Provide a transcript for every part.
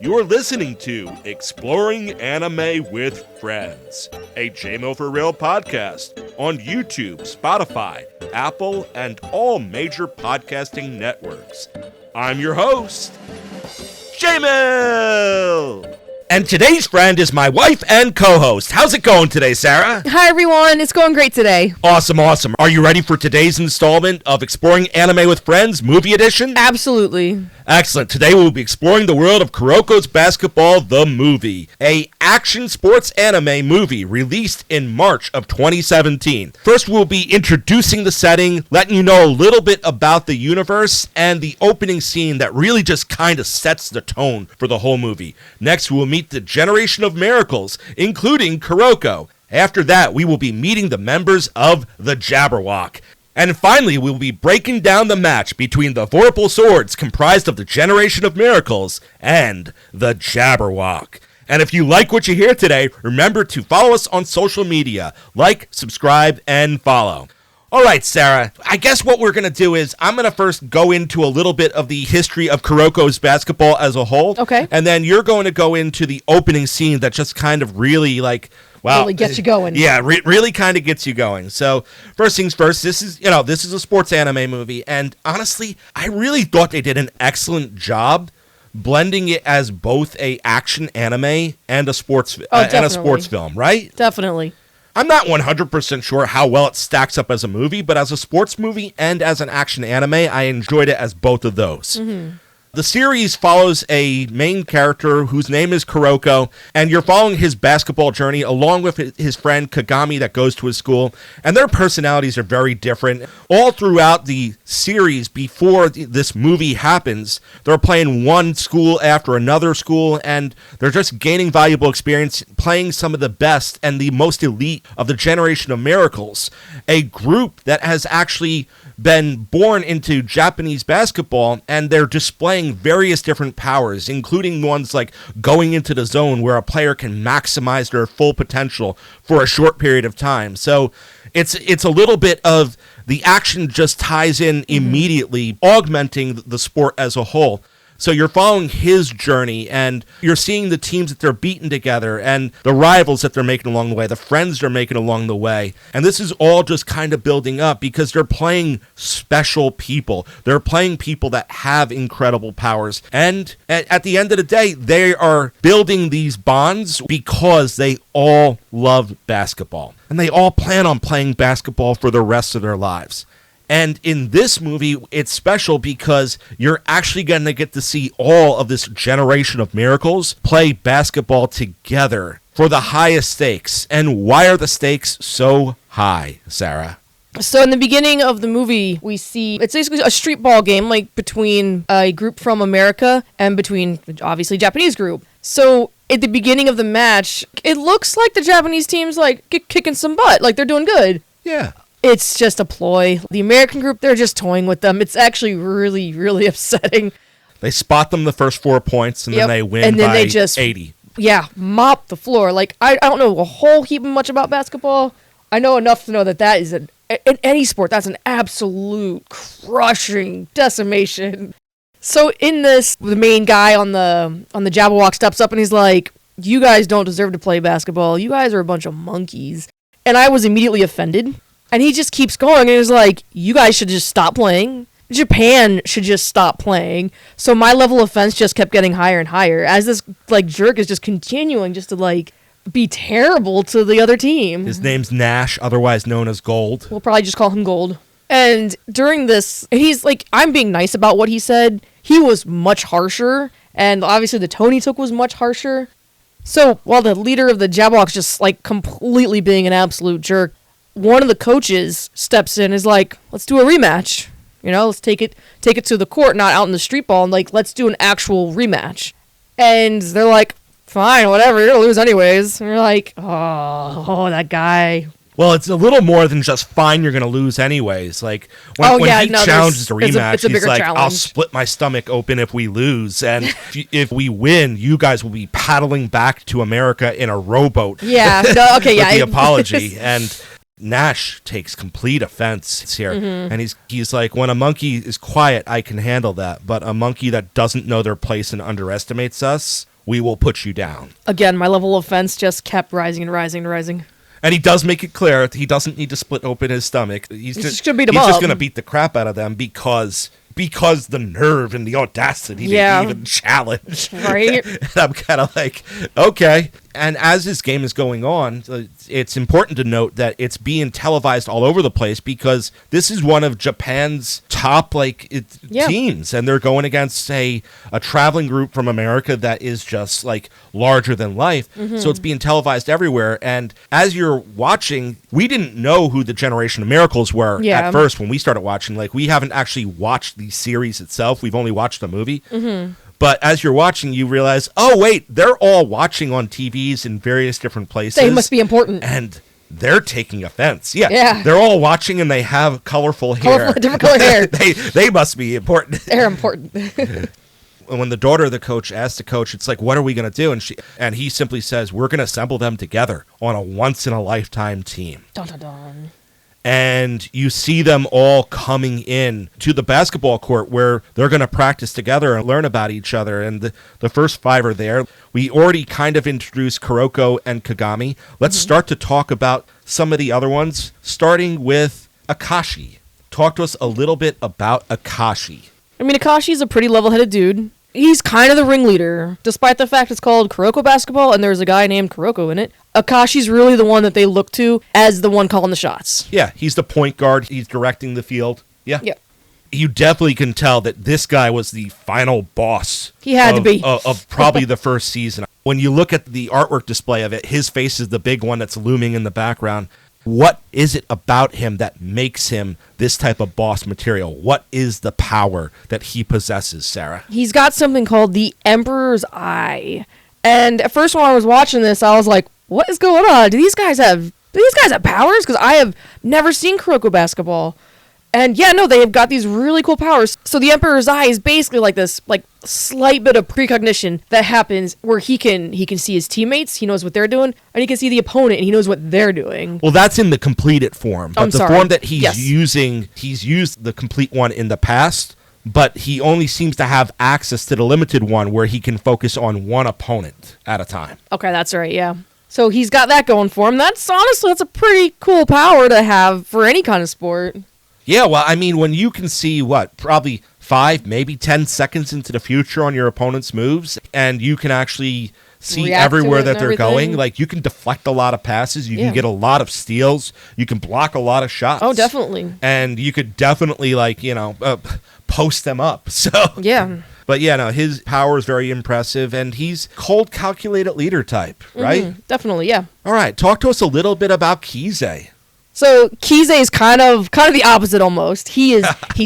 You're listening to Exploring Anime with Friends, a JMO for Real podcast on YouTube, Spotify, Apple, and all major podcasting networks. I'm your host, JMO! And today's friend is my wife and co-host. How's it going today, Sarah? Hi, everyone. It's going great today. Awesome. Are you ready for today's installment of Exploring Anime with Friends, Movie Edition? Absolutely. Excellent. Today we'll be exploring the world of Kuroko's Basketball, the movie, a action sports anime movie released in March of 2017. First, we'll be introducing the setting, letting you know a little bit about the universe, and the opening scene that really just kind of sets the tone for the whole movie. Next, we'll meet the generation of miracles, including Kuroko. After that, we will be meeting the members of the Jabberwock. And finally, we'll be breaking down the match between the Vorpal Swords, comprised of the Generation of Miracles, and the Jabberwock. And if you like what you hear today, remember to follow us on social media. Like, subscribe, and follow. All right, Sarah, I guess what we're going to do is I'm going to first go into a little bit of the history of Kuroko's basketball as a whole. Okay. And then you're going to go into the opening scene that just kind of really, really gets you going. Yeah, really kind of gets you going. So, first things first, this is a sports anime movie, and honestly, I really thought they did an excellent job blending it as both a action anime and a sports film, right? Definitely. I'm not 100% sure how well it stacks up as a movie, but as a sports movie and as an action anime, I enjoyed it as both of those. Mm-hmm. The series follows a main character whose name is Kuroko, and you're following his basketball journey along with his friend Kagami that goes to his school, and their personalities are very different. All throughout the series, before this movie happens, they're playing one school after another school, and they're just gaining valuable experience playing some of the best and the most elite of the Generation of Miracles, a group that has actually been born into Japanese basketball, and they're displaying various different powers, including ones like going into the zone where a player can maximize their full potential for a short period of time. So it's a little bit of the action just ties in immediately, augmenting the sport as a whole. So you're following his journey, and you're seeing the teams that they're beating together, and the rivals that they're making along the way, the friends they're making along the way. And this is all just kind of building up because they're playing special people. They're playing people that have incredible powers. And at the end of the day, they are building these bonds because they all love basketball. And they all plan on playing basketball for the rest of their lives. And in this movie, it's special because you're actually going to get to see all of this generation of miracles play basketball together for the highest stakes. And why are the stakes so high, Sarah? So in the beginning of the movie, we see it's basically a street ball game, between a group from America and between, obviously, Japanese group. So at the beginning of the match, it looks like the Japanese team's kicking some butt, they're doing good. Yeah. It's just a ploy. The American group, they're just toying with them. It's actually really, really upsetting. They spot them the first 4 points, and then they win and then by they just, 80. Yeah, mop the floor. I don't know a whole heap much about basketball. I know enough to know that is, in any sport, that's an absolute crushing decimation. So in this, the main guy on the Jabberwock steps up, and he's like, "You guys don't deserve to play basketball. You guys are a bunch of monkeys." And I was immediately offended. And he just keeps going, and he's like, you guys should just stop playing. Japan should just stop playing. So my level of offense just kept getting higher and higher as this, jerk is just continuing just to, be terrible to the other team. His name's Nash, otherwise known as Gold. We'll probably just call him Gold. And during this, he's I'm being nice about what he said. He was much harsher, and obviously the tone he took was much harsher. So while the leader of the Jabberwock's just, completely being an absolute jerk, one of the coaches steps in and is like, let's do a rematch. Let's take it to the court, not out in the street ball, and let's do an actual rematch. And they're like, fine, whatever, you're gonna lose anyways. And you're like, oh, that guy. Well, it's a little more than just fine, you're gonna lose anyways. When he challenges the rematch, he's like, challenge. I'll split my stomach open if we lose, and if we win, you guys will be paddling back to America in a rowboat. Yeah, with the apology. And Nash takes complete offense here, and he's like, when a monkey is quiet, I can handle that, but a monkey that doesn't know their place and underestimates us, we will put you down. Again, my level of offense just kept rising and rising and rising. And he does make it clear he doesn't need to split open his stomach. He's just gonna beat him he's up. just going to beat the crap out of them because the nerve and the audacity to even challenge. Right? And I'm kind of like, okay. And as this game is going on, it's important to note that it's being televised all over the place because this is one of Japan's top teams, and they're going against, say, a traveling group from America that is just like larger than life. Mm-hmm. So it's being televised everywhere. And as you're watching, we didn't know who the Generation of Miracles were at first when we started watching. Like, we haven't actually watched the series itself. We've only watched the movie. Mm-hmm. But as you're watching, you realize, oh, wait, they're all watching on TVs in various different places. They must be important. And they're taking offense. Yeah. They're all watching and they have colorful hair. Different color hair. they must be important. They're important. When the daughter of the coach asks the coach, it's like, what are we going to do? And he simply says, we're going to assemble them together on a once-in-a-lifetime team. Dun, dun, dun. And you see them all coming in to the basketball court where they're going to practice together and learn about each other. And the first 5 are there. We already kind of introduced Kuroko and Kagami. Let's start to talk about some of the other ones, starting with Akashi. Talk to us a little bit about Akashi. I mean, Akashi's a pretty level-headed dude. He's kind of the ringleader, despite the fact it's called Kuroko basketball and there's a guy named Kuroko in it. Akashi's really the one that they look to as the one calling the shots. Yeah, he's the point guard. He's directing the field. Yeah. Yep. You definitely can tell that this guy was the final boss. He had to be. Of probably the first season. When you look at the artwork display of it, his face is the big one that's looming in the background. What is it about him that makes him this type of boss material? What is the power that he possesses, Sarah? He's got something called the Emperor's Eye. And at first when I was watching this, I was like, what is going on? Do these guys have powers? Because I have never seen Kuroko basketball. And yeah, no, they have got these really cool powers. So the Emperor's Eye is basically like this, like, slight bit of precognition that happens where he can see his teammates, he knows what they're doing, and he can see the opponent and he knows what they're doing. Well, that's in the completed form. But form that he's using, he's used the complete one in the past, but he only seems to have access to the limited one where he can focus on one opponent at a time. Okay, that's right, yeah. So he's got that going for him. That's a pretty cool power to have for any kind of sport. Yeah, well, I mean, when you can see, probably 5, maybe 10 seconds into the future on your opponent's moves, and you can actually see everywhere that they're going, like, you can deflect a lot of passes, you can get a lot of steals, you can block a lot of shots. Oh, definitely. And you could definitely, post them up. So yeah. But yeah, no, his power is very impressive, and he's cold, calculated leader type, right? Mm-hmm, definitely, yeah. All right, talk to us a little bit about Kize. So Kize is kind of the opposite almost. He's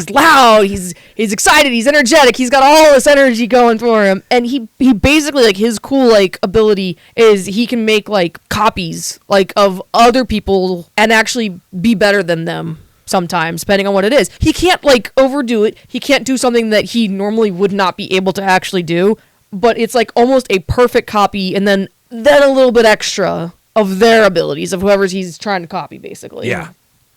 loud, he's excited, he's energetic, he's got all this energy going for him, and he basically, like, his cool, like, ability is he can make, like, copies, like, of other people and actually be better than them sometimes, depending on what it is. He can't, like, overdo it. He can't do something that he normally would not be able to actually do, but it's, like, almost a perfect copy and then a little bit extra of their abilities, of whoever's he's trying to copy, basically. Yeah.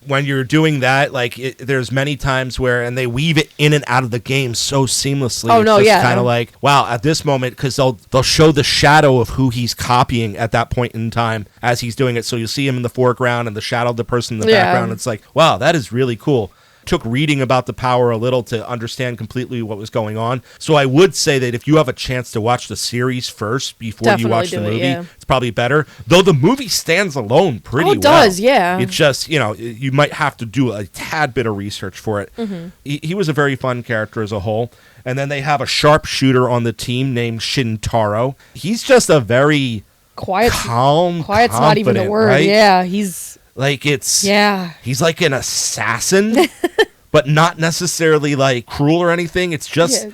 When you're doing that, like, there's many times where, and they weave it in and out of the game so seamlessly. Oh, no, it's yeah. kind of like, wow, at this moment, because they'll show the shadow of who he's copying at that point in time as he's doing it. So you'll see him in the foreground and the shadow of the person in the background. It's like, wow, that is really cool. Took reading about the power a little to understand completely what was going on. So I would say that if you have a chance to watch the series first before you watch the movie, it's probably better. Though the movie stands alone pretty well. It does, yeah. It's just, you might have to do a tad bit of research for it. Mm-hmm. He was a very fun character as a whole. And then they have a sharpshooter on the team named Shintaro. He's just a very calm, quiet's not even the word, right? Yeah, he's like an assassin, but not necessarily like cruel or anything. It's just,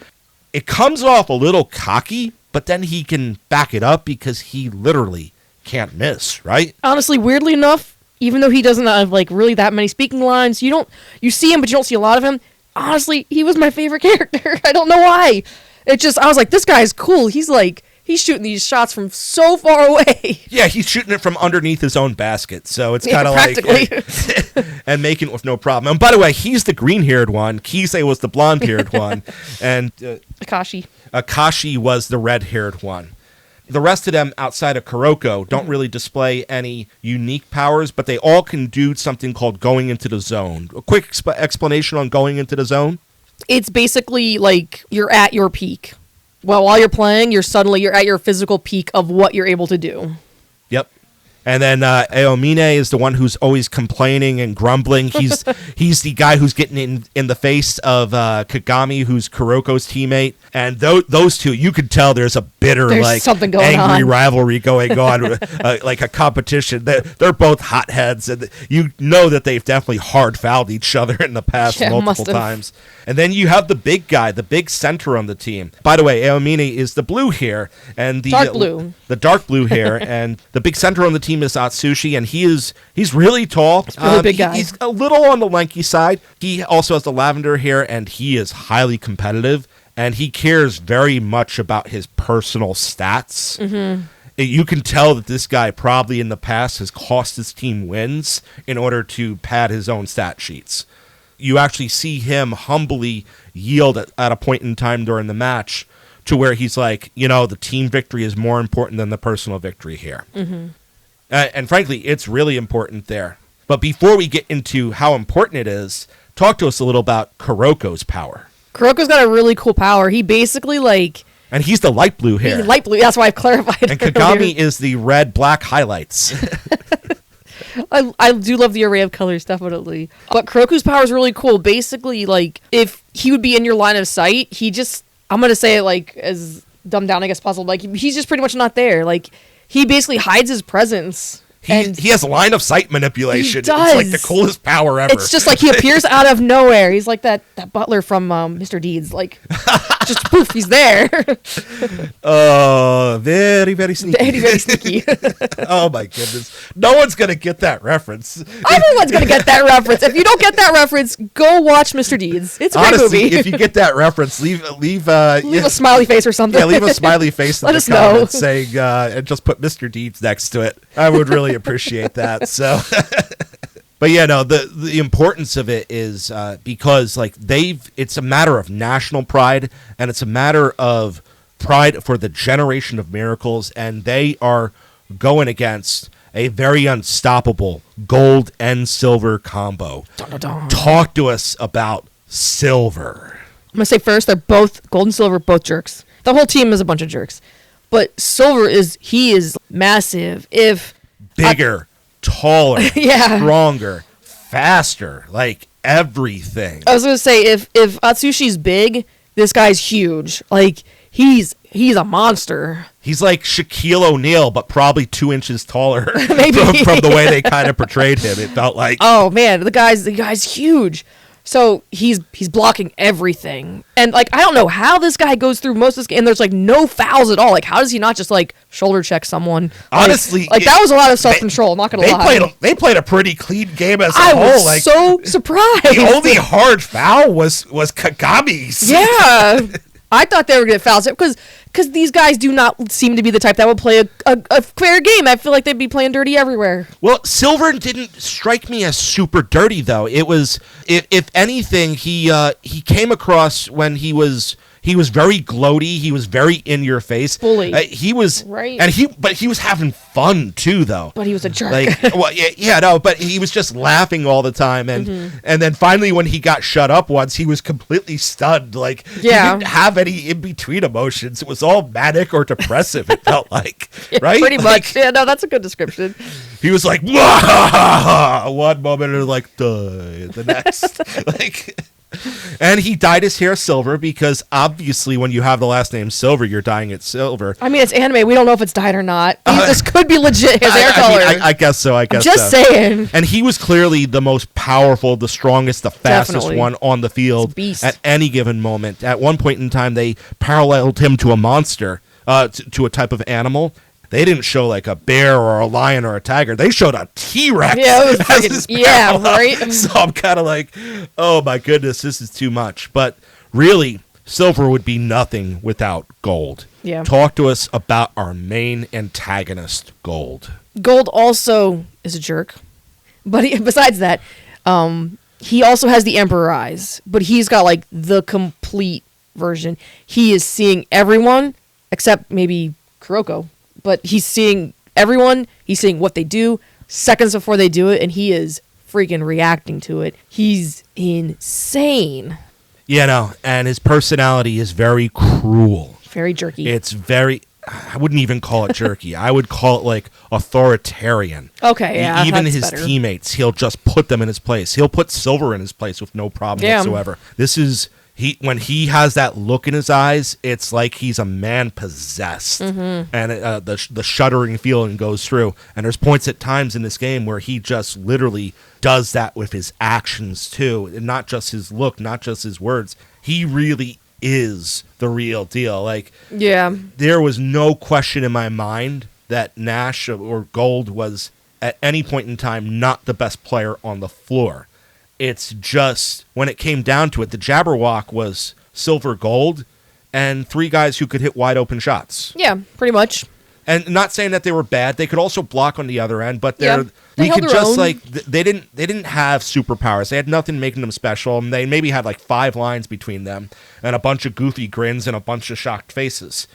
it comes off a little cocky, but then he can back it up because he literally can't miss, right? Honestly, weirdly enough, even though he doesn't have like really that many speaking lines, you see him, but you don't see a lot of him. Honestly, he was my favorite character. I don't know why. I was like, this guy's cool. He's shooting these shots from so far away. Yeah, he's shooting it from underneath his own basket. So it's kind of like... and making it with no problem. And by the way, he's the green-haired one. Kize was the blonde-haired one. And Akashi was the red-haired one. The rest of them outside of Kuroko don't really display any unique powers, but they all can do something called going into the zone. A quick explanation on going into the zone? It's basically like you're at your peak. Well, while you're playing, you're at your physical peak of what you're able to do. Yep. And then Aomine is the one who's always complaining and grumbling. He's the guy who's getting in the face of Kagami, who's Kuroko's teammate. And those two, you could tell there's a bitter, something going angry on. rivalry going on, like a competition. They're both hotheads, and you know that they've definitely hard-fouled each other in the past multiple times. And then you have the big guy, the big center on the team. By the way, Aomine is the blue hair and the dark blue. The dark blue hair, and the big center on the team is Atsushi, and he's really tall. He's a really big guy. He's a little on the lanky side. He also has the lavender hair, and he is highly competitive, and he cares very much about his personal stats. Mm-hmm. You can tell that this guy probably in the past has cost his team wins in order to pad his own stat sheets. You actually see him humbly yield at a point in time during the match to where he's like, the team victory is more important than the personal victory here. Mm-hmm. And frankly, it's really important there. But before we get into how important it is, talk to us a little about Kuroko's power. Kuroko's got a really cool power. He basically And he's the light blue hair. He's light blue. That's why I've clarified. And Kagami is the red-black highlights. I do love the array of colors, definitely. But Kuroko's power is really cool. Basically, if he would be in your line of sight, I'm going to say it as dumbed down, I guess, possible. He's just pretty much not there. He basically hides his presence. He has line of sight manipulation. He does. It's the coolest power ever. It's just he appears out of nowhere. He's like that butler from Mr. Deeds. Just poof, he's there. Very, very sneaky. Very, very sneaky. Oh my goodness. No one's going to get that reference. Everyone's going to get that reference. If you don't get that reference, go watch Mr. Deeds. It's a great Honestly, movie. if you get that reference, leave a smiley face or something. Yeah, leave a smiley face in Let the us comments saying, and just put Mr. Deeds next to it. I would really appreciate that. So, but the importance of it is because it's a matter of national pride, and it's a matter of pride for the generation of miracles, and they are going against a very unstoppable gold and silver combo. Dun, dun, dun. Talk to us about Silver. I'm going to say first, they're both gold and silver, both jerks. The whole team is a bunch of jerks. But Silver is massive. Bigger, taller, Yeah. stronger, faster, everything. I was going to say, if Atsushi's big, this guy's huge. He's a monster. He's like Shaquille O'Neal, but probably 2 inches taller. Maybe. from the way they kind of portrayed him. It felt like. Oh man, the guy's huge. So he's blocking everything, and I don't know how this guy goes through most of this game. And there's no fouls at all. How does he not just shoulder check someone? Honestly, that was a lot of self control. Not gonna lie. They played a pretty clean game as a I whole. was so surprised. The only hard foul was Kagami's. Yeah. I thought they were going to get fouls because these guys do not seem to be the type that would play a fair game. I feel like they'd be playing dirty everywhere. Well, Silver didn't strike me as super dirty, though. It was, if anything, he came across when he was very gloaty. He was very in your face. Bully. He was right, but he was having fun too, though. But he was a jerk. But he was just laughing all the time, and then finally when he got shut up once, he was completely stunned. He didn't have any in between emotions. It was all manic or depressive. It felt like, right? Pretty much. Yeah, no, that's a good description. He was like, one moment and the next, And he dyed his hair silver because obviously when you have the last name Silver, you're dyeing it silver. I mean, it's anime. We don't know if it's dyed or not. This could be legit his hair color. I guess so. I'm just saying. And he was clearly the most powerful, the strongest, the fastest one on the field at any given moment. At one point in time, they paralleled him to a monster, to a type of animal. They didn't show a bear or a lion or a tiger. They showed a T-Rex. Yeah, it was freaking, right? So I'm kind of like, oh my goodness, this is too much. But really, Silver would be nothing without Gold. Yeah. Talk to us about our main antagonist, Gold. Gold also is a jerk. But besides that, he also has the Emperor eyes. But he's got the complete version. He is seeing everyone except maybe Kuroko. but he's seeing everyone, he's seeing what they do seconds before they do it, and he is freaking reacting to it. He's insane. You know, and his personality is very cruel. Very jerky. It's very, I wouldn't even call it jerky. I would call it like authoritarian. Okay, yeah. Even that's his better. teammates, he'll just put them in his place. He'll put Silver in his place with no problem whatsoever. This is, when he has that look in his eyes, it's like he's a man possessed. And the shuddering feeling goes through. And there's points at times in this game where he just literally does that with his actions too. And not just his look, not just his words. He really is the real deal. Like, yeah, there was no question in my mind that Nash or Gold was at any point in time not the best player on the floor. It's just, when it came down to it, the Jabberwock was Silver, Gold, and 3 guys who could hit wide open shots. Yeah, pretty much. And not saying that they were bad, they could also block on the other end, but they we held could their just own. like they didn't have superpowers. They had nothing making them special, and they maybe had like 5 lines between them and a bunch of goofy grins and a bunch of shocked faces.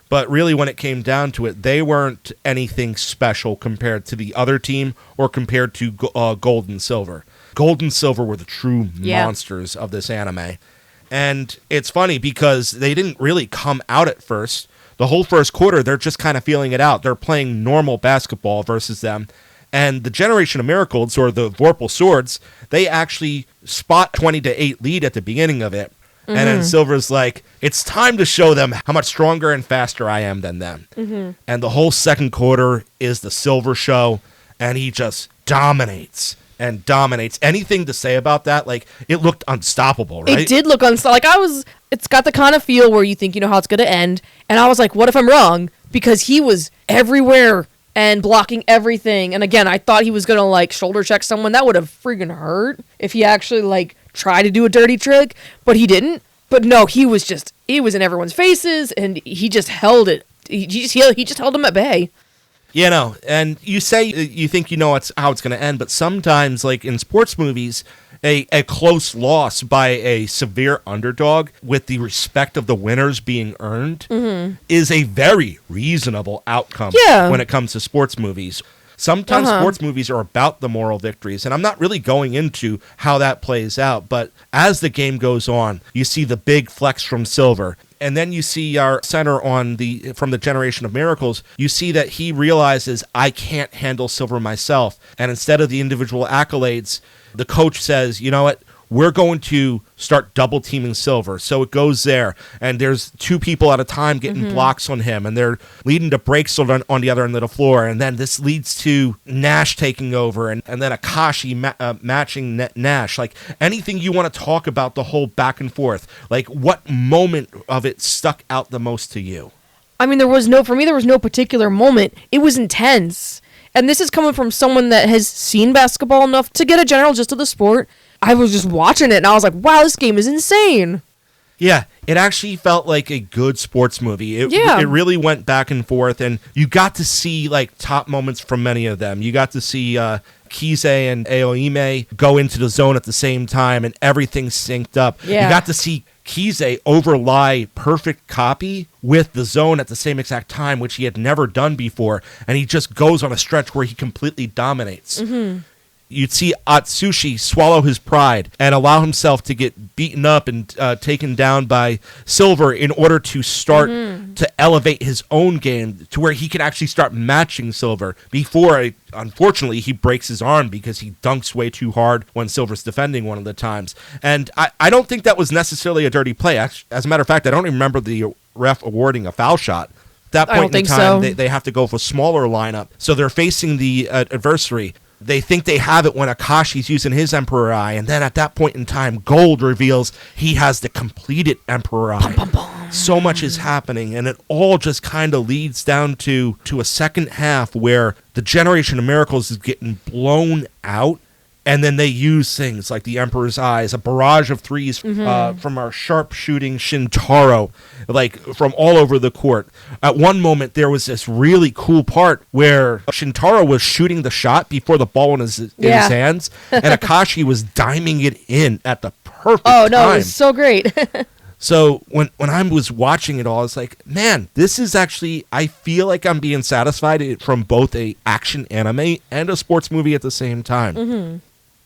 But really, when it came down to it, they weren't anything special compared to the other team or compared to Gold and Silver. Gold and Silver were the true monsters of this anime. And it's funny because they didn't really come out at first. The whole first quarter, they're just kind of feeling it out. They're playing normal basketball versus them. And the Generation of Miracles, or the Vorpal Swords, they actually spot 20-8 lead at the beginning of it. And then Silver's like, it's time to show them how much stronger and faster I am than them. And the whole second quarter is the Silver show, and he just dominates and dominates. Anything to say about that? Like, it looked unstoppable, right? It did look unstoppable. Like, it's got the kind of feel where you think you know how it's going to end. And I was like, what if I'm wrong? Because he was everywhere and blocking everything. And again, I thought he was going to, like, shoulder check someone. That would have freaking hurt if he actually, like, tried to do a dirty trick. But he didn't. But no, he was in everyone's faces, and he just held it. He just held them at bay. You know, and you say you think you know how it's going to end, but sometimes, like in sports movies, a close loss by a severe underdog with the respect of the winners being earned is a very reasonable outcome when it comes to sports movies. Sometimes sports movies are about the moral victories, and I'm not really going into how that plays out, but as the game goes on, you see the big flex from Silver. And then you see our center from the Generation of Miracles, you see that he realizes, I can't handle Silver myself. And instead of the individual accolades, the coach says, you know what, we're going to start double teaming Silver. So it goes there, and there's 2 people at a time getting blocks on him, and they're leading to breaks on the other end of the floor. And then this leads to Nash taking over, and then Akashi matching Nash. Like, anything you want to talk about the whole back and forth, like what moment of it stuck out the most to you? I mean, there was no particular moment. It was intense. And this is coming from someone that has seen basketball enough to get a general gist of the sport. I was just watching it, and I was like, wow, this game is insane. Yeah, it actually felt like a good sports movie. It really went back and forth, and you got to see like top moments from many of them. You got to see Kize and Aoime go into the zone at the same time, and everything synced up. Yeah. You got to see Kize overlie perfect copy with the zone at the same exact time, which he had never done before, and he just goes on a stretch where he completely dominates. You'd see Atsushi swallow his pride and allow himself to get beaten up and taken down by Silver in order to start to elevate his own game to where he can actually start matching Silver before, unfortunately, he breaks his arm because he dunks way too hard when Silver's defending one of the times. And I don't think that was necessarily a dirty play. As a matter of fact, I don't remember the ref awarding a foul shot. At that point in time, they have to go for a smaller lineup. So they're facing the adversary. They think they have it when Akashi's using his Emperor Eye, and then at that point in time, Gold reveals he has the completed Emperor Eye. So much is happening, and it all just kind of leads down to a second half where the Generation of Miracles is getting blown out, and then they use things like the Emperor's Eyes, a barrage of threes from our sharp-shooting Shintaro, like from all over the court. At one moment, there was this really cool part where Shintaro was shooting the shot before the ball in his hands, and Akashi was diming it in at the perfect time. Oh, no, it was so great. So when I was watching it all, I was like, man, this is actually, I feel like I'm being satisfied from both a action anime and a sports movie at the same time. Mm-hmm.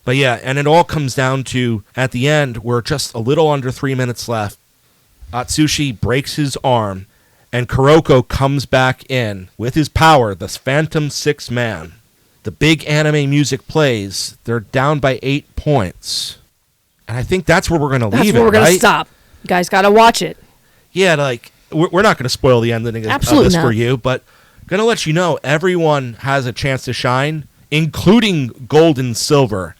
But yeah, and it all comes down to, at the end, we're just a little under 3 minutes left. Atsushi breaks his arm, and Kuroko comes back in with his power, the Phantom Six Man. The big anime music plays. They're down by 8 points. And I think that's where we're going to leave it, That's where we're going right? to stop. You guys got to watch it. Yeah, like, we're not going to spoil the ending of this for you, but going to let you know everyone has a chance to shine, including gold and silver.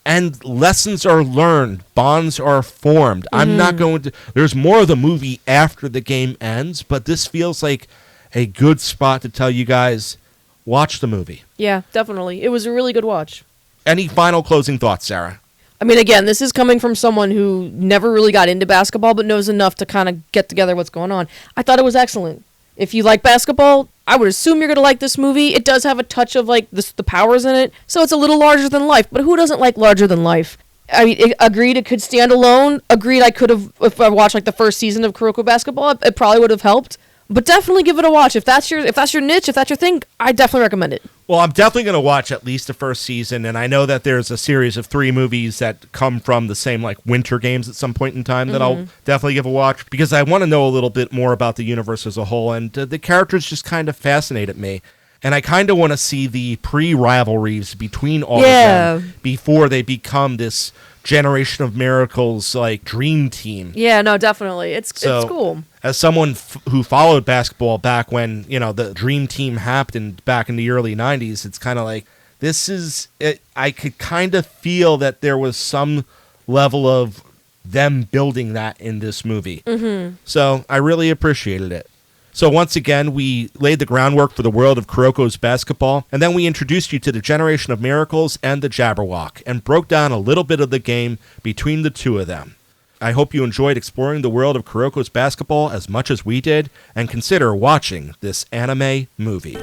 And lessons are learned. Bonds are formed. I'm not going to... There's more of the movie after the game ends, but this feels like a good spot to tell you guys, watch the movie. Yeah, definitely. It was a really good watch. Any final closing thoughts, Sarah? I mean, again, this is coming from someone who never really got into basketball, but knows enough to kind of get together what's going on. I thought it was excellent. If you like basketball, I would assume you're going to like this movie. It does have a touch of, like, the powers in it, so it's a little larger than life. But who doesn't like larger than life? I mean, agreed it could stand alone. Agreed I could have, if I watched, like, the first season of Kuroko Basketball, it probably would have helped. But definitely give it a watch. If that's your niche, if that's your thing, I definitely recommend it. Well, I'm definitely going to watch at least the first season, and I know that there's a series of 3 movies that come from the same, like, Winter Games at some point in time that I'll definitely give a watch, because I want to know a little bit more about the universe as a whole, and the characters just kind of fascinated me. And I kind of want to see the pre-rivalries between all of them before they become this Generation of Miracles, like, dream team. Yeah, no, definitely. It's cool. As someone who followed basketball back when, the dream team happened back in the early 90s, it's kind of like, this is... I could kind of feel that there was some level of them building that in this movie. Mm-hmm. So I really appreciated it. So once again, we laid the groundwork for the world of Kuroko's basketball, and then we introduced you to the Generation of Miracles and the Jabberwock, and broke down a little bit of the game between the two of them. I hope you enjoyed exploring the world of Kuroko's basketball as much as we did, and consider watching this anime movie.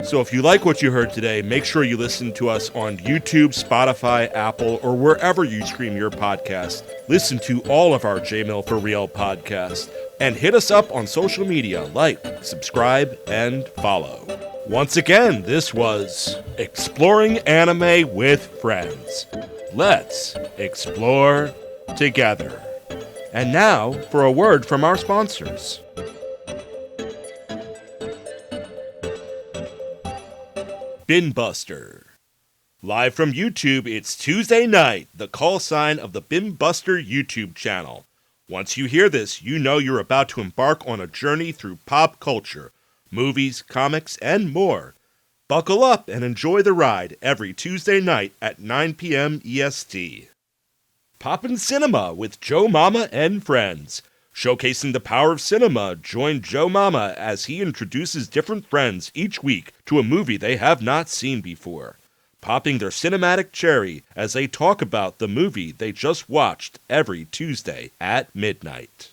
So if you like what you heard today, make sure you listen to us on YouTube, Spotify, Apple, or wherever you stream your podcast. Listen to all of our J-Mill for Real podcasts. And hit us up on social media, like, subscribe, and follow. Once again, this was Exploring Anime with Friends. Let's explore together. And now for a word from our sponsors. Binbuster. Live from YouTube, it's Tuesday night, the call sign of the Binbuster YouTube channel. Once you hear this, you know you're about to embark on a journey through pop culture, movies, comics, and more. Buckle up and enjoy the ride every Tuesday night at 9 p.m. EST. Poppin' Cinema with Joe Mama and friends. Showcasing the power of cinema, join Joe Mama as he introduces different friends each week to a movie they have not seen before, popping their cinematic cherry as they talk about the movie they just watched every Tuesday at midnight.